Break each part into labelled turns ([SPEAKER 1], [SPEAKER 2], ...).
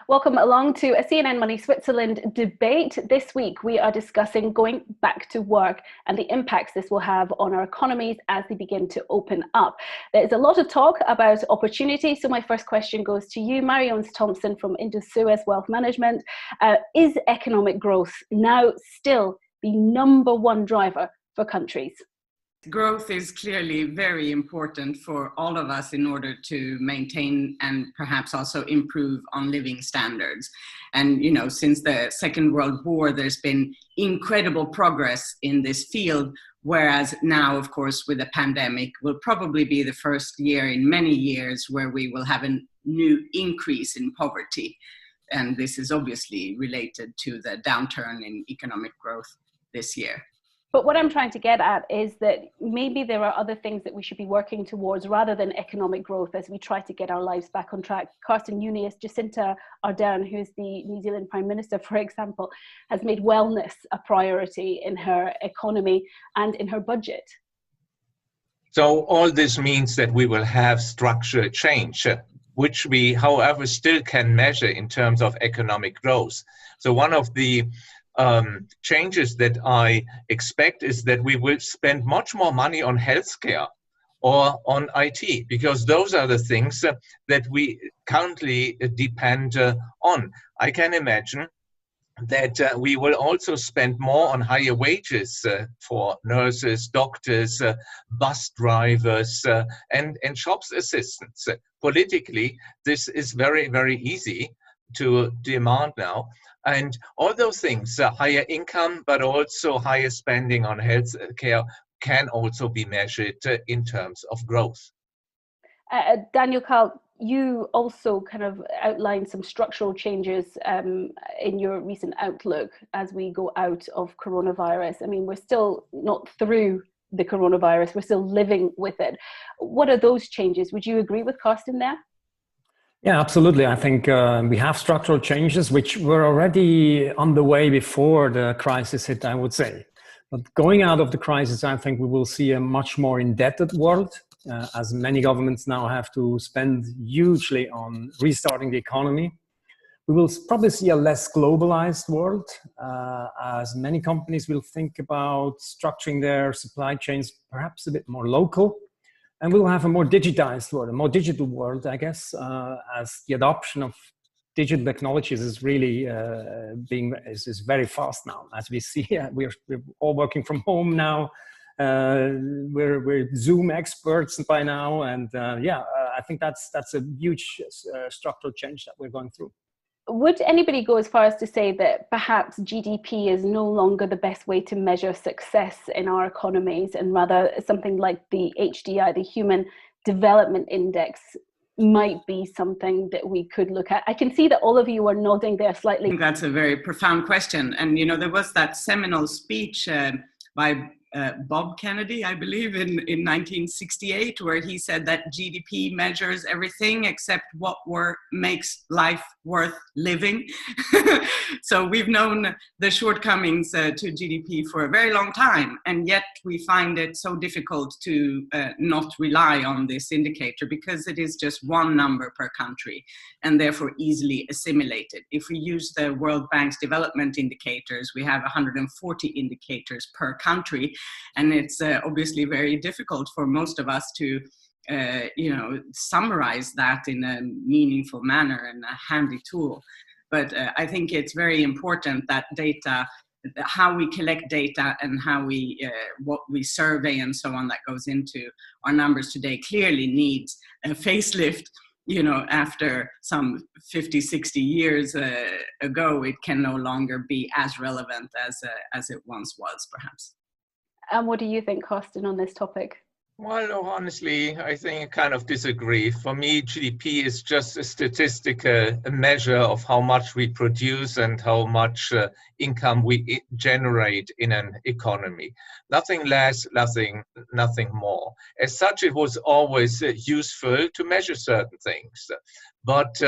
[SPEAKER 1] Welcome along to a CNN Money Switzerland debate. This week we are discussing going back to work and the impacts this will have on our economies as they begin to open up. There's a lot of talk about opportunity, so my first question goes to you, Owens Thompson from Indosuez Wealth Management. Is economic growth now still the number one driver for countries?
[SPEAKER 2] Growth is clearly very important for all of us in order to maintain and perhaps also improve on living standards. And, since the Second World War, there's been incredible progress in this field, whereas now, of course, with the pandemic, will probably be the first year in many years where we will have a new increase in poverty. And this is obviously related to the downturn in economic growth this year.
[SPEAKER 1] But what I'm trying to get at is that maybe there are other things that we should be working towards rather than economic growth as we try to get our lives back on track. Carson Unius, Jacinta Ardern, who's the New Zealand Prime Minister, for example, has made wellness a priority in her economy and in her budget.
[SPEAKER 3] So all this means that we will have structural change, which we, however, still can measure in terms of economic growth. So one of the changes that I expect is that we will spend much more money on healthcare or on IT, because those are the things that we currently depend on. I can imagine that we will also spend more on higher wages for nurses, doctors, bus drivers, and shops assistants. Politically, this is very, very easy to demand now. And all those things, higher income, but also higher spending on health care, can also be measured in terms of growth.
[SPEAKER 1] Daniel Karl, you also kind of outlined some structural changes in your recent outlook as we go out of coronavirus. I mean, we're still not through the coronavirus, we're still living with it. What are those changes? Would you agree with Karsten there?
[SPEAKER 4] Yeah, absolutely. I think we have structural changes which were already on the way before the crisis hit, I would say. But going out of the crisis, I think we will see a much more indebted world, as many governments now have to spend hugely on restarting the economy. We will probably see a less globalized world, as many companies will think about structuring their supply chains perhaps a bit more local. And we'll have a more digitized world, a more digital world, I guess, as the adoption of digital technologies is really is very fast now. As we see, we're all working from home now. We're Zoom experts by now, and I think that's a huge structural change that we're going through.
[SPEAKER 1] Would anybody go as far as to say that perhaps GDP is no longer the best way to measure success in our economies, and rather something like the HDI, the Human Development Index, might be something that we could look at? I can see that all of you are nodding there slightly.
[SPEAKER 2] I think that's a very profound question. And, there was that seminal speech by Bob Kennedy, I believe, in 1968, where he said that GDP measures everything except what makes life worth living. So we've known the shortcomings to GDP for a very long time, and yet we find it so difficult to not rely on this indicator because it is just one number per country and therefore easily assimilated. If we use the World Bank's development indicators, we have 140 indicators per country. And it's obviously very difficult for most of us to, summarize that in a meaningful manner and a handy tool. But I think it's very important that data, how we collect data and how what we survey and so on that goes into our numbers today clearly needs a facelift. After some 50, 60 years ago, it can no longer be as relevant as it once was, perhaps.
[SPEAKER 1] And what do you think, Karsten, on this topic?
[SPEAKER 3] Well, honestly, I think I kind of disagree. For me, GDP is just a statistical measure of how much we produce and how much income we generate in an economy. Nothing less, nothing more. As such, it was always useful to measure certain things. But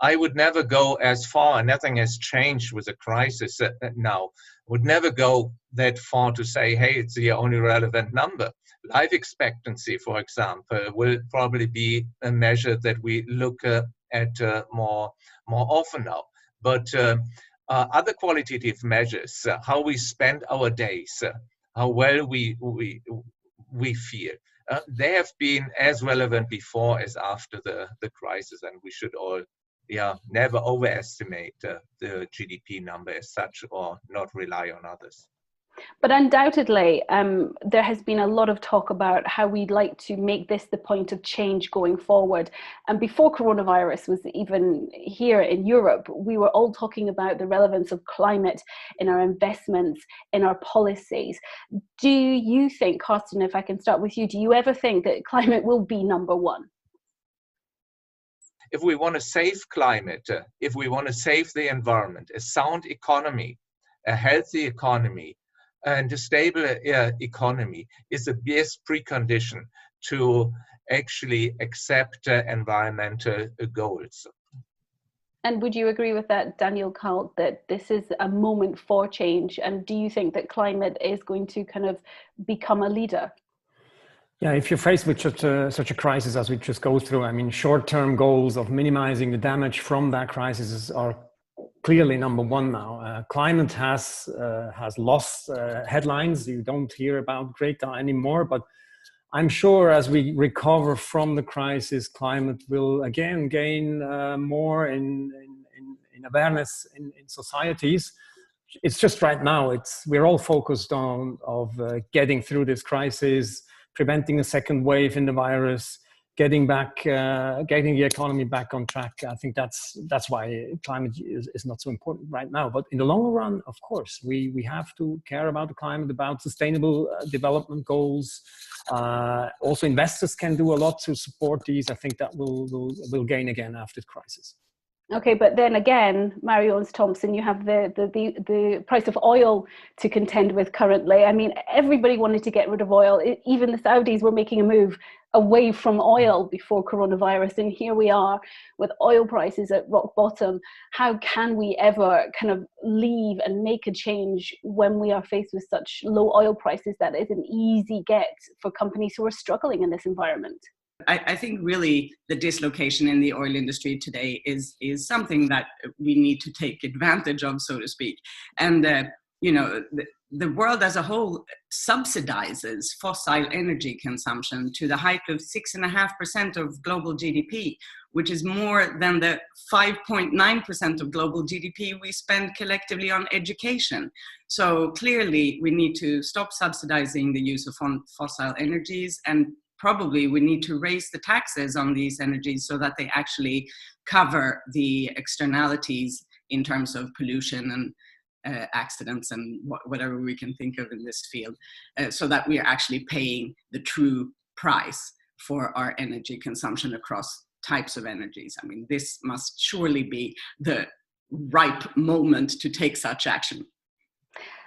[SPEAKER 3] I would never go as far, and nothing has changed with the crisis now, would never go that far to say, hey, it's the only relevant number. Life expectancy, for example, will probably be a measure that we look at more often now. But other qualitative measures, how we spend our days, how well we feel, they have been as relevant before as after the crisis, and we should all never overestimate the GDP number as such, or not rely on others.
[SPEAKER 1] But undoubtedly, there has been a lot of talk about how we'd like to make this the point of change going forward. And before coronavirus was even here in Europe, we were all talking about the relevance of climate in our investments, in our policies. Do you think, Karsten, if I can start with you, do you ever think that climate will be number one?
[SPEAKER 3] If we want to save climate, if we want to save the environment, a sound economy, a healthy economy, and a stable economy is the best precondition to actually accept environmental goals.
[SPEAKER 1] And would you agree with that, Daniel Kalt, that this is a moment for change? And do you think that climate is going to kind of become a leader?
[SPEAKER 4] Yeah, if you're faced with such a crisis as we just go through, I mean, short-term goals of minimizing the damage from that crisis are clearly number one now. Climate has lost headlines. You don't hear about Greta anymore, but I'm sure as we recover from the crisis, climate will again gain more in awareness in societies. It's just right now, we're all focused on getting through this crisis, preventing a second wave in the virus, getting the economy back on track. I think that's why climate is not so important right now. But in the long run, of course, we have to care about the climate, about sustainable development goals. Also, investors can do a lot to support these. I think that will gain again after the crisis.
[SPEAKER 1] Okay, but then again, Owens, Thompson, you have the price of oil to contend with currently. I mean, everybody wanted to get rid of oil. Even the Saudis were making a move away from oil before coronavirus, and here we are with oil prices at rock bottom. How can we ever kind of leave and make a change when we are faced with such low oil prices? That is an easy get for companies who are struggling in this environment.
[SPEAKER 2] I think really the dislocation in the oil industry today is something that we need to take advantage of, so to speak. And the world as a whole subsidizes fossil energy consumption to the height of 6.5% of global GDP, which is more than the 5.9% of global GDP we spend collectively on education. So clearly we need to stop subsidizing the use of fossil energies, and probably we need to raise the taxes on these energies so that they actually cover the externalities in terms of pollution and accidents and whatever we can think of in this field, so that we are actually paying the true price for our energy consumption across types of energies. I mean, this must surely be the ripe moment to take such action.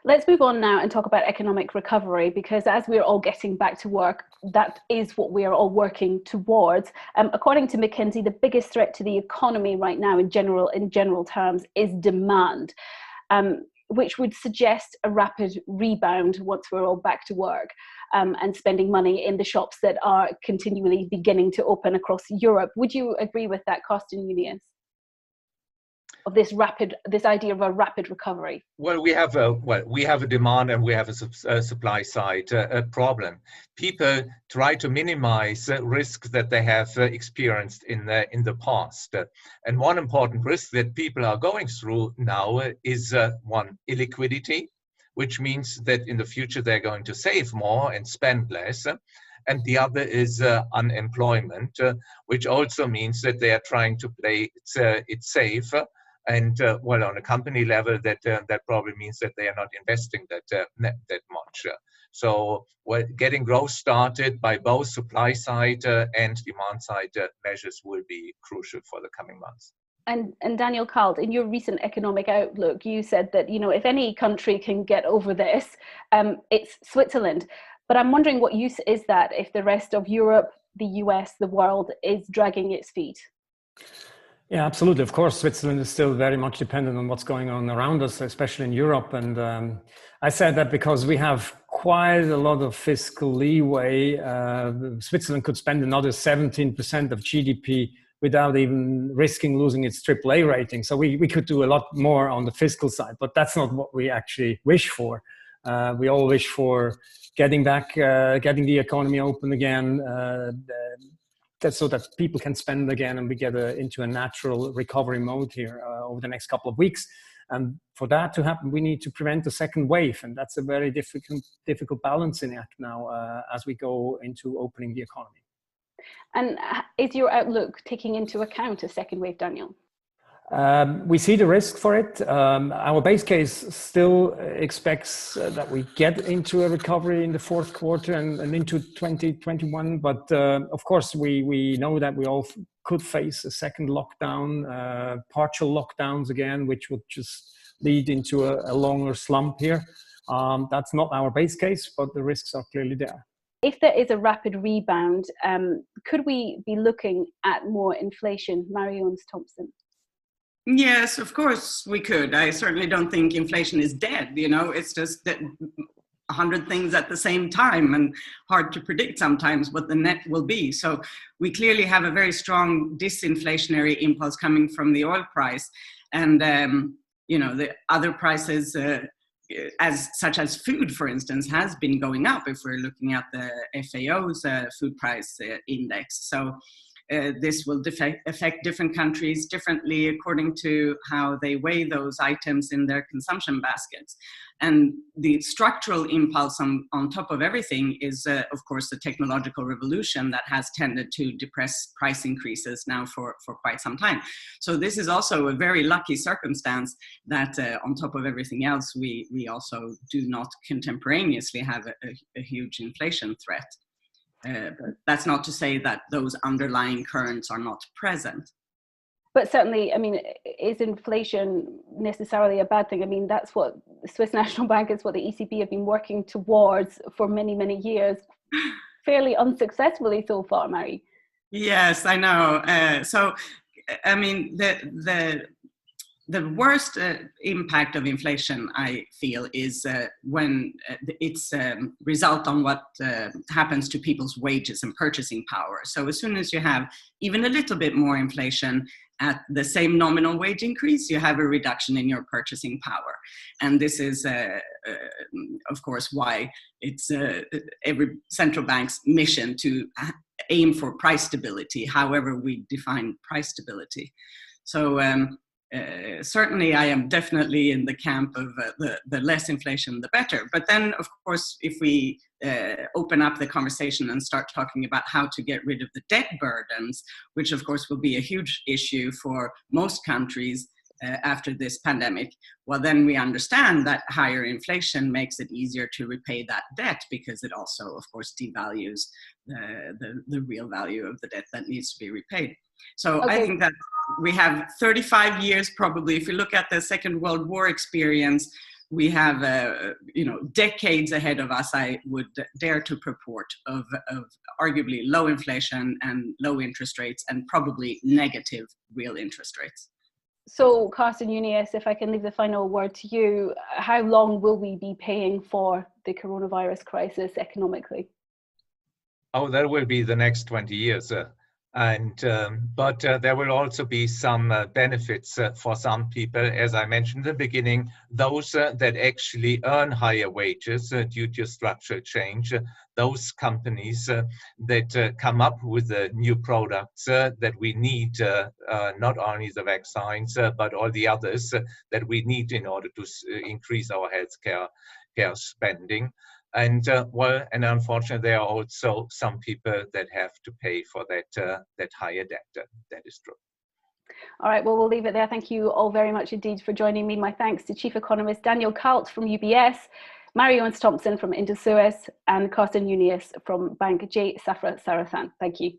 [SPEAKER 1] Let's move on now and talk about economic recovery, because as we're all getting back to work, that is what we are all working towards. According to McKinsey, the biggest threat to the economy right now in general terms is demand, which would suggest a rapid rebound once we're all back to work and spending money in the shops that are continually beginning to open across Europe. Would you agree with that, Carson Unius? Of this idea of a rapid recovery?
[SPEAKER 3] Well, we have a demand and we have a supply side problem. People try to minimize risks that they have experienced in the past, and one important risk that people are going through now is one, illiquidity, which means that in the future they're going to save more and spend less. And the other is unemployment, which also means that they are trying to play it safe. And on a company level, that probably means that they are not investing that much. So, getting growth started by both supply side and demand side measures will be crucial for the coming months.
[SPEAKER 1] And Daniel Kalt, in your recent economic outlook, you said that if any country can get over this, it's Switzerland. But I'm wondering what use is that if the rest of Europe, the US, the world is dragging its feet?
[SPEAKER 4] Yeah, absolutely. Of course, Switzerland is still very much dependent on what's going on around us, especially in Europe. And I said that because we have quite a lot of fiscal leeway. Switzerland could spend another 17% of GDP without even risking losing its AAA rating. So we could do a lot more on the fiscal side, but that's not what we actually wish for. We all wish for getting the economy open again, so that people can spend again, and we get into a natural recovery mode here over the next couple of weeks. And for that to happen, we need to prevent the second wave, and that's a very difficult balancing act now as we go into opening the economy. And
[SPEAKER 1] is your outlook taking into account a second wave, Daniel?
[SPEAKER 4] We see the risk for it. Our base case still expects that we get into a recovery in the fourth quarter and into 2021. But of course, we know that we all could face a second lockdown, partial lockdowns again, which would just lead into a longer slump here. That's not our base case, but the risks are clearly there.
[SPEAKER 1] If there is a rapid rebound, could we be looking at more inflation? Owens, Thompson.
[SPEAKER 2] Yes, of course we could. I certainly don't think inflation is dead. It's just that 100 things at the same time, and hard to predict sometimes what the net will be. So we clearly have a very strong disinflationary impulse coming from the oil price, and the other prices, such as food, for instance, has been going up. If we're looking at the FAO's food price index, so. This will affect different countries differently according to how they weigh those items in their consumption baskets. And the structural impulse on top of everything is, of course, the technological revolution that has tended to depress price increases now for quite some time. So this is also a very lucky circumstance that on top of everything else, we also do not contemporaneously have a huge inflation threat. But that's not to say that those underlying currents are not present.
[SPEAKER 1] But certainly, is inflation necessarily a bad thing? That's what the Swiss National Bank, is what the ECB have been working towards for many, many years, fairly unsuccessfully so far, Mary.
[SPEAKER 2] Yes, I know. The worst impact of inflation, I feel, is when it's result on what happens to people's wages and purchasing power. So as soon as you have even a little bit more inflation at the same nominal wage increase, you have a reduction in your purchasing power. And this is, of course, why it's every central bank's mission to aim for price stability, however we define price stability. So certainly I am definitely in the camp of the less inflation, the better. But then, of course, if we open up the conversation and start talking about how to get rid of the debt burdens, which of course will be a huge issue for most countries after this pandemic, well, then we understand that higher inflation makes it easier to repay that debt, because it also, of course, devalues the real value of the debt that needs to be repaid. So okay. I think that we have 35 years probably. If you look at the Second World War experience, we have decades ahead of us, I would dare to purport, of arguably low inflation and low interest rates, and probably negative real interest rates.
[SPEAKER 1] So Carson Unius, if I can leave the final word to you, how long will we be paying for the coronavirus crisis economically?
[SPEAKER 3] Oh, that will be the next 20 years. But there will also be some benefits for some people, as I mentioned in the beginning, those that actually earn higher wages due to structural change, those companies that come up with new products that we need, not only the vaccines, but all the others that we need in order to increase our healthcare spending. And and unfortunately, there are also some people that have to pay for that higher debt. That is true.
[SPEAKER 1] All right, well, we'll leave it there. Thank you all very much indeed for joining me. My thanks to Chief Economist Daniel Kalt from UBS, Owens Thompson from Indosuez, and Karsten Junius from Bank J. Safra Sarasin. Thank you.